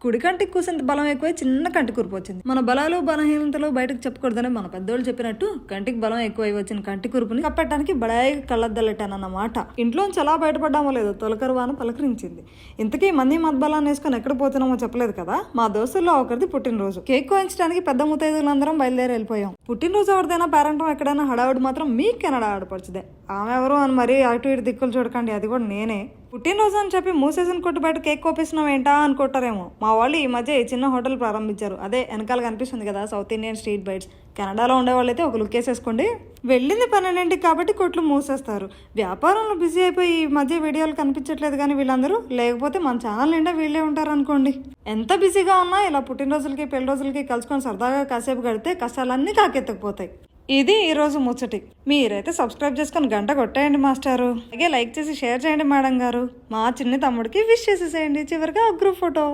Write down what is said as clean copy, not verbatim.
కుడి కంటికి కూసేంత బలం ఎక్కువై చిన్న కంటి కూర్పు వచ్చింది. మన బలాలు బలహీనతలు బయటకు చెప్పకూడదని మన పెద్దోళ్ళు చెప్పినట్టు కంటికి బలం ఎక్కువై వచ్చిన కంటి కూర్పుని కప్పటానికి బడాయి కళ్ళద్దలెట్టానన్నమాట. ఇంట్లోంచి ఎలా బయటపడ్డామో లేదో తొలకరువాన పలకరించింది. ఇంతకీ మంది మద్బలాన్ని వేసుకొని ఎక్కడ పోతున్నామో చెప్పలేదు కదా. మా దోస్తుల్లో ఒకరిది పుట్టినరోజు. కేక్ కోయించడానికి పెద్ద ముత్తైదులందరం బయలుదేరి వెళ్ళిపోయాం. పుట్టినరోజు ఎవరిదైనా పేరెంటం ఎక్కడైనా హడావుడి మాత్రం మీ కెనడా ఆడపడుచుదే. ఆమె ఎవరు అని మరీ అటు ఇటు దిక్కులు చూడకండి, అది కూడా నేనే. పుట్టినరోజు అని చెప్పి మూసేసిన కొట్టు బయట కేక్ కోపిస్తున్నాం ఏంటా అనుకుంటారేమో. మా వాళ్ళు ఈ మధ్య ఈ చిన్న హోటల్ ప్రారంభించారు. అదే వెనకాల కనిపిస్తుంది కదా, సౌత్ ఇండియన్ స్ట్రీట్ బైట్స్. కెనడాలో ఉండేవాళ్ళు అయితే ఒక లుక్ వేసేసుకోండి. వెళ్ళింది 12ంటికి కాబట్టి కొట్లు మూసేస్తారు. వ్యాపారంలో బిజీ అయిపోయి ఈ మధ్య వీడియోలు కనిపించట్లేదు కానీ వీళ్ళందరూ, లేకపోతే మన ఛానల్ నిండా వీళ్ళే ఉంటారు అనుకోండి. ఎంత బిజీగా ఉన్నా ఇలా పుట్టినరోజులకి పెళ్లి రోజులకి కలుసుకొని సరదాగా కాసేపు గడితే కష్టాలన్నీ కాకెత్తుకుపోతాయి. ఇది ఈరోజు ముచ్చటి. మీరైతే సబ్స్క్రైబ్ చేసుకొని గంట కొట్టేయండి మాస్టారు. అలాగే లైక్ చేసి షేర్ చేయండి మేడం గారు. మా చిన్ని తమ్ముడికి విష్ చేసేసేయండి. చివరిగా ఒక గ్రూప్ ఫోటో.